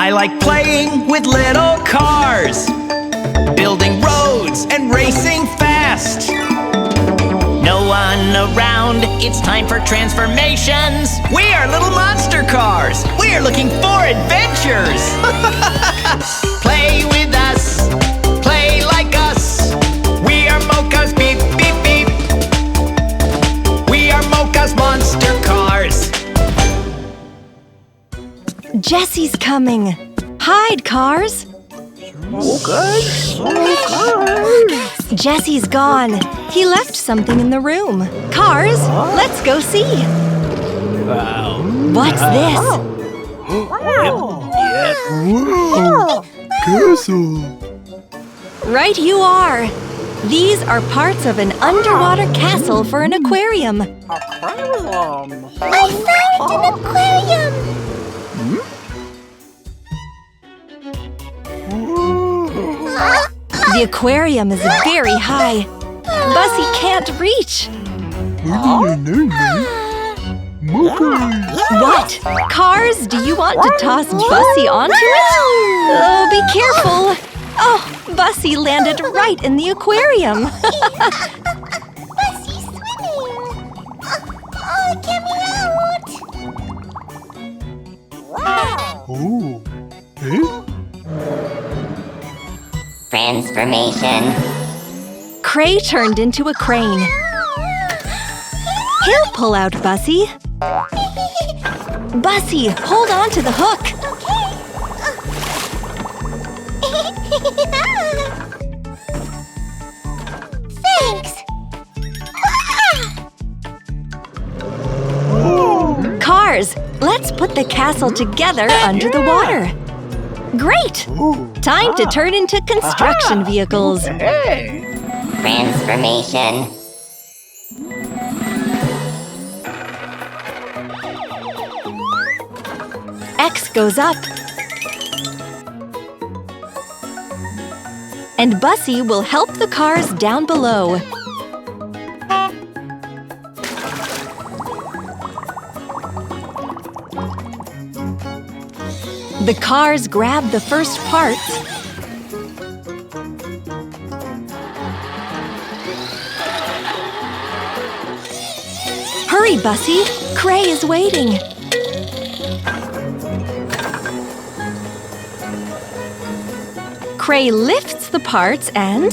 I like playing with little cars, building roads and racing fast. No one around, it's time for transformations. We are little monster cars. We are looking for adventures. Play with us, play like us. We are Mocas, beep, beep, beep. We are Mocas monster cars. Jesse's coming. Hide, cars. Mocas? Jesse's gone. He left something in the room. Cars, let's go see. Wow. What's this? Wow. Castle. Right you are. These are parts of an underwater castle for an aquarium. Aquarium. I found an aquarium! The aquarium is very high. Bussy can't reach. What? Cars, do you want to toss Bussy onto it? Oh, be careful. Oh, Bussy landed right in the aquarium. Bussy's swimming! Oh, get me out! Oh. Eh? Transformation. Cray turned into a crane. He'll pull out Bussy. Bussy, hold on to the hook. Thanks! Cars, let's put the castle together under the water. Great! Time to turn into construction vehicles. Hey. Transformation. X goes up. And Bussy will help the cars down below. The cars grab the first parts. Hurry, Bussy! Cray is waiting. Cray lifts the parts and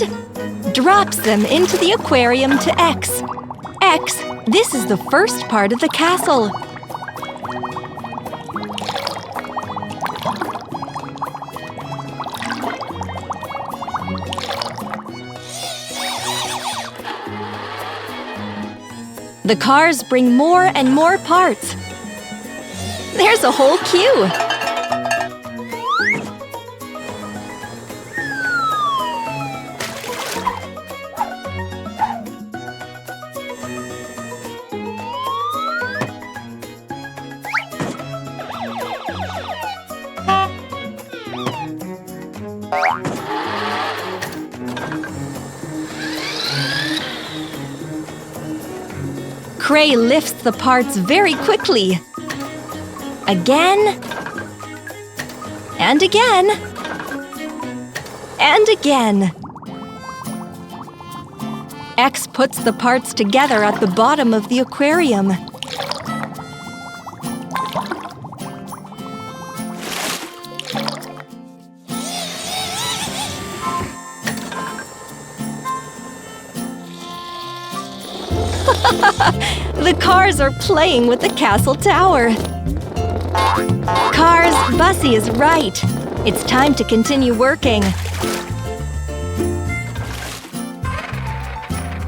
drops them into the aquarium to X. X, this is the first part of the castle. The cars bring more and more parts. There's a whole queue. Cray lifts the parts very quickly. Again. And again. And again. X puts the parts together at the bottom of the aquarium. The cars are playing with the castle tower. Cars, Bussy is right. It's time to continue working.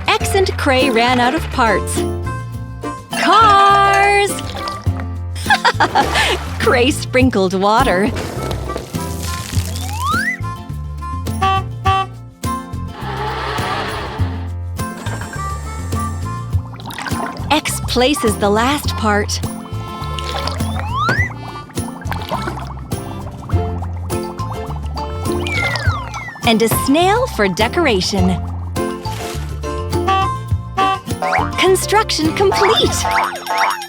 X and Cray ran out of parts. Cars! Cray sprinkled water. X places the last part. And a snail for decoration. Construction complete!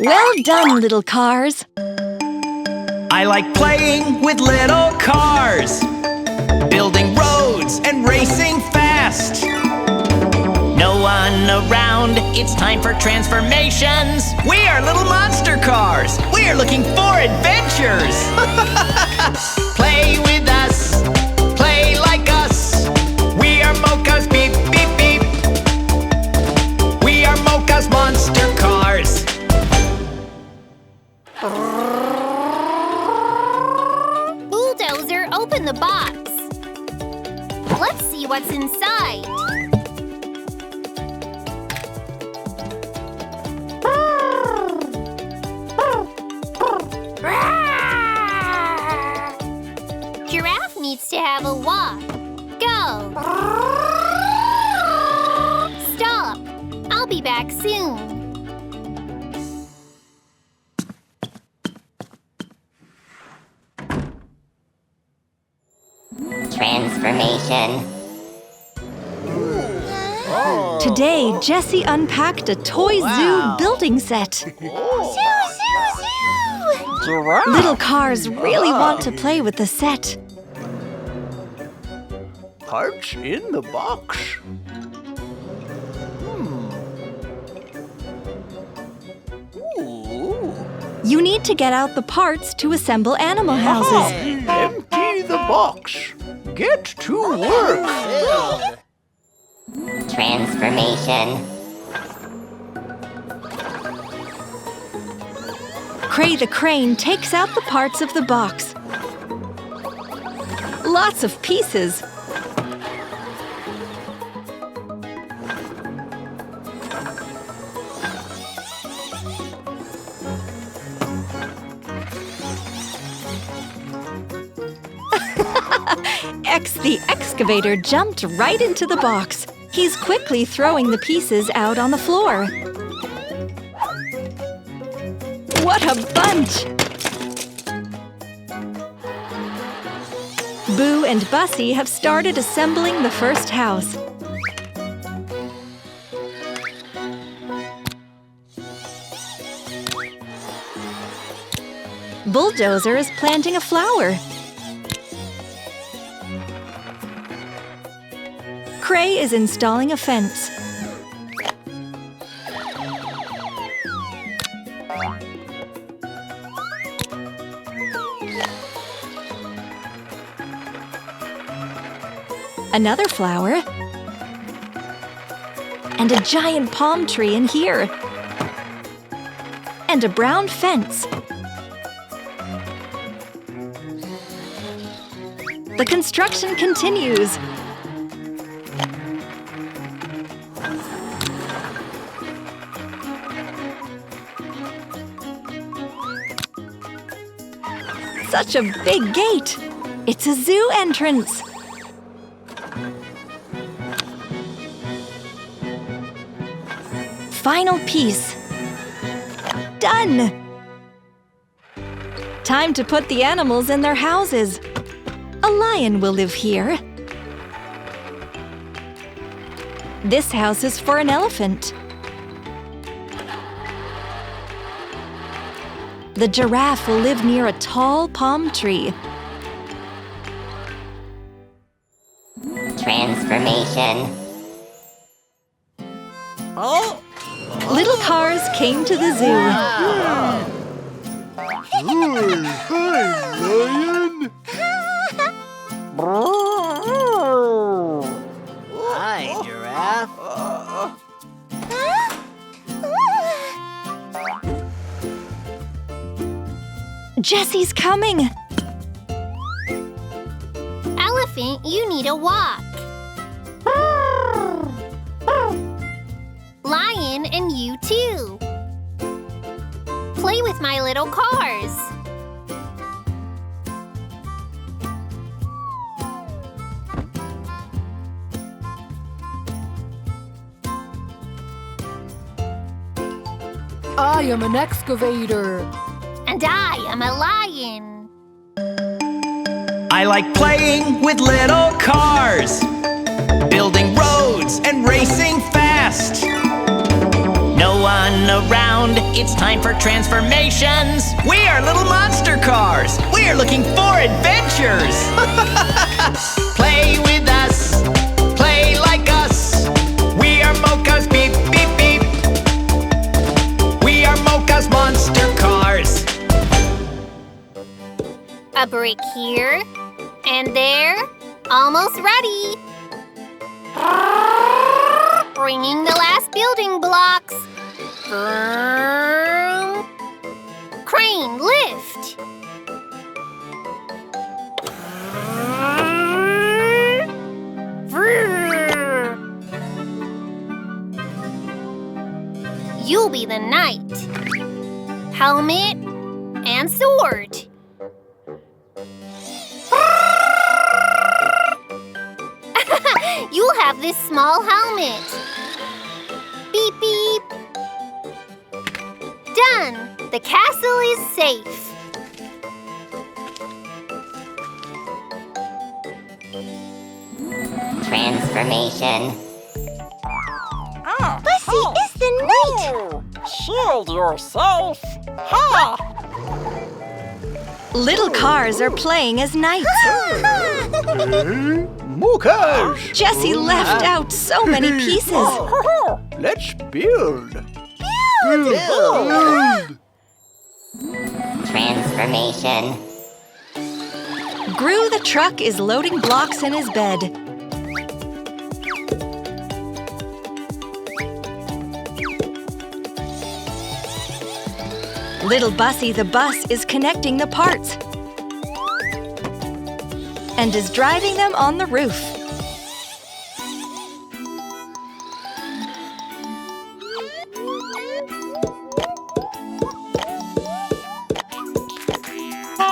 Well done, little cars! I like playing with little cars, building roads and racing fast. No one around, it's time for transformations. We are little monster cars. We are looking for adventures. Play with us, play like us. We are Mocas, beep, beep, beep. We are Mocas monster cars. Bulldozer, open the box. Let's see what's inside. Giraffe needs to have a walk. Go. Stop. I'll be back soon. Transformation. Today, Jessie unpacked a toy zoo building set. Zoo, zoo, zoo! Giraffe. Little cars really want to play with the set. Parts in the box. Ooh. You need to get out the parts to assemble animal houses. Empty the box. Get to work. Transformation. Cray the crane takes out the parts of the box. Lots of pieces. The excavator jumped right into the box. He's quickly throwing the pieces out on the floor. What a bunch! Boo and Bussy have started assembling the first house. Bulldozer is planting a flower. Cray is installing a fence. Another flower. And a giant palm tree in here. And a brown fence. The construction continues. Such a big gate! It's a zoo entrance! Final piece. Done! Time to put the animals in their houses. A lion will live here. This house is for an elephant. The giraffe will live near a tall palm tree. Transformation. Oh. Little cars came to the zoo. Hi, lion. Hi, giraffe. Jessie's coming! Elephant, you need a walk. Lion, and you too. Play with my little cars. I am an excavator. And I am a lion. I like playing with little cars, building roads and racing fast. No one around, it's time for transformations. We are little monster cars. We are looking for adventures. Play with us, play like us. We are Mocas, beep, beep, beep. We are Mocas monster cars. A brick here and there. Almost ready. Bringing the last building blocks. Vroom. Crane, lift. Vroom. You'll be the knight. Helmet and sword. You'll have this small helmet. Beep, beep. Done. The castle is safe. Transformation. Bussy is the knight. Shield yourself! Ha! Little cars are playing as knights. Mocas! Jessie left out so many pieces. Let's build. Transformation. Gru the truck is loading blocks in his bed. Little Bussy the bus is connecting the parts and is driving them on the roof.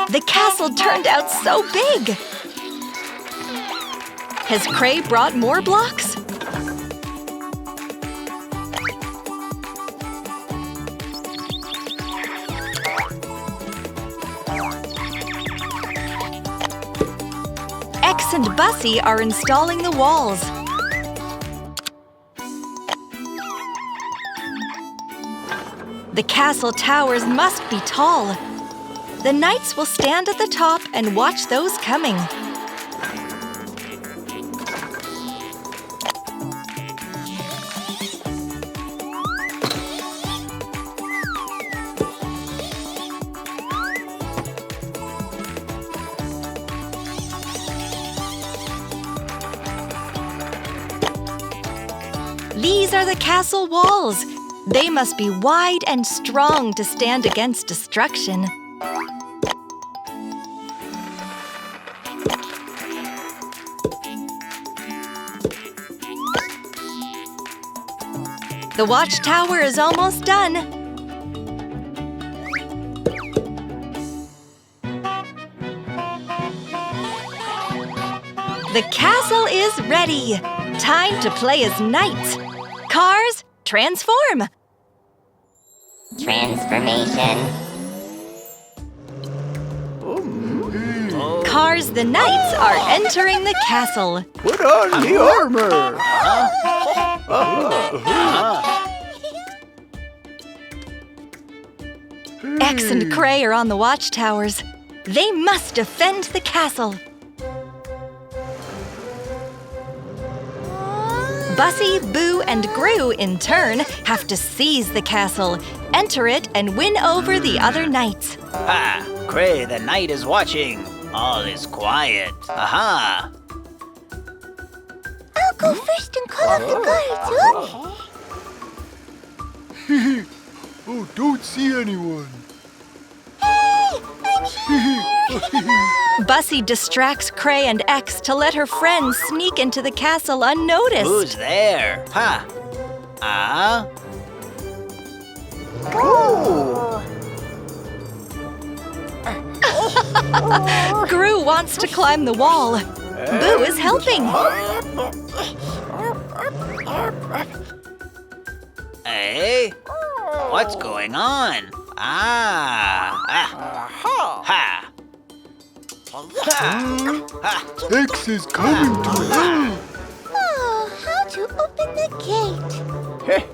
The castle turned out so big. Has Cray brought more blocks? X and Bussy are installing the walls. The castle towers must be tall. The knights will stand at the top and watch those coming. These are the castle walls. They must be wide and strong to stand against destruction. The watchtower is almost done. The castle is ready. Time to play as knights. Cars, transform! Transformation. Cars the knights are entering the castle. Put on the armor. X and Cray are on the watchtowers. They must defend the castle. Bussy, Boo, and Gru, in turn, have to seize the castle, enter it, and win over the other knights. Ah, Cray, the knight is watching. All is quiet. Aha! I'll go first and call up the guards, huh? Oh, don't see anyone. Bussy distracts Cray and X to let her friends sneak into the castle unnoticed. Who's there? Ha! Ah? Gru wants to climb the wall. Boo is helping. Hey? What's going on? Ah! Ah! Ha! Ha! X is coming to Oh, how to open the gate?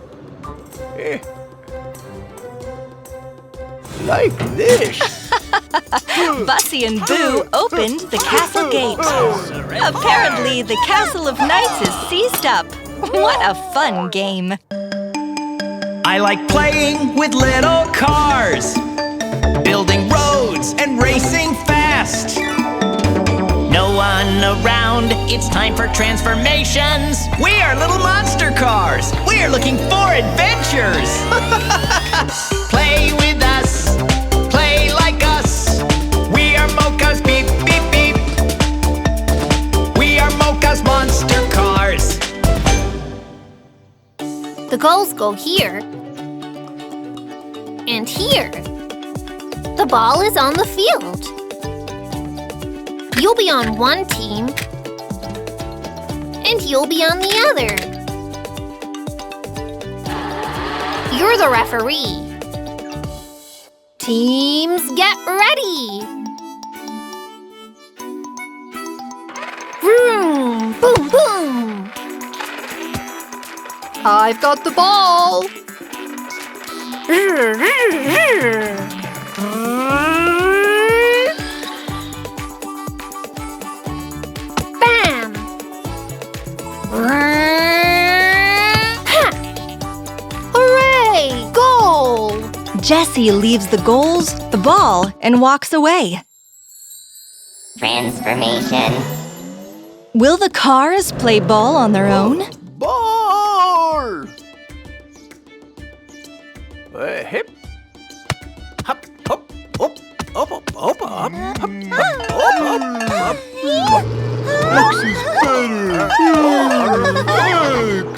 Like this. Bussy and Boo opened the castle gate. Apparently, the Castle of Knights is seized up. What a fun game. I like playing with little cars, building roads and racing fast. No one around, it's time for transformations. We are little monster cars. We are looking for adventures. Play with us, play like us. We are Mocas, beep, beep, beep. We are Mocas monster cars. The goals go here and here. The ball is on the field. You'll be on one team, and you'll be on the other. You're the referee. Teams, get ready! Vroom! Boom, boom! I've got the ball. Bam! Ha! Hooray! Goal! Jessie leaves the goals, the ball, and walks away. Transformation. Will the cars play ball on their own? Ball! Hip. Hop, hop, hop, hop, hop, hop, hop, hop, hop. X is better. X.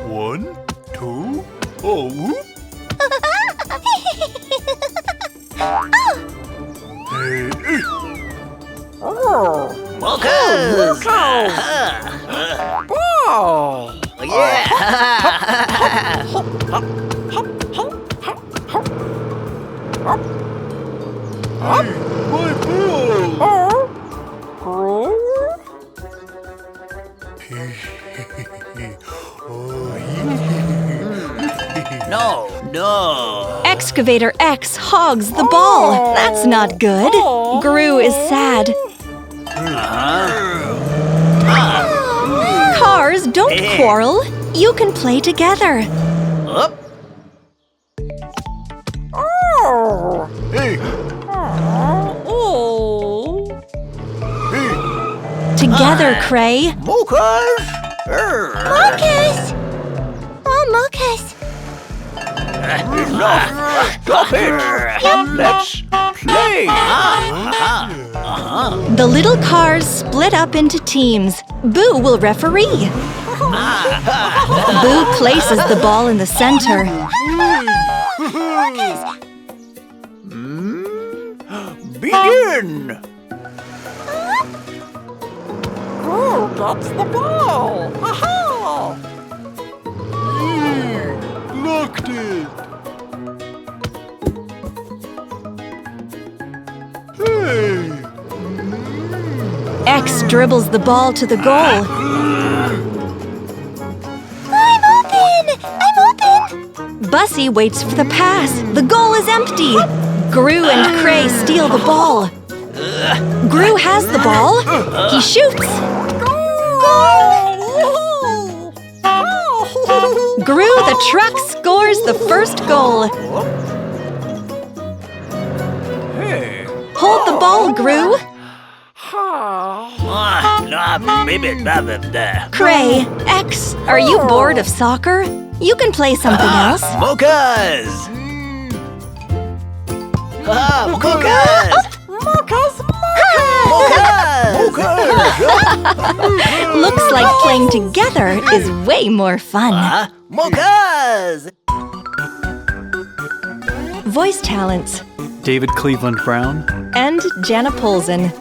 1, 2, oh. Mocas! Ball! Yeah! My ball. No. Excavator X hogs the ball. That's not good. Gru is sad. Cars, don't quarrel. You can play together. Up. Hey, Together, Cray. Mocas. Mocas! Oh, Mocas! Stop it. Let's play. The little cars split up into teams. Boo will referee. Boo places the ball in the center. Begin. Oh, that's the ball! Aha! Locked it. Hey. X dribbles the ball to the goal. I'm open! I'm open! Bussy waits for the pass. The goal is empty. Gru and Cray steal the ball. Gru has the ball. He shoots. Gru the truck scores the first goal. Hey. Hold the ball, Gru. Cray, X, are you bored of soccer? You can play something else. Mocas! Mocas! Looks like playing together is way more fun. Mocas! Voice talents David Cleveland Brown. and Jana Polzin.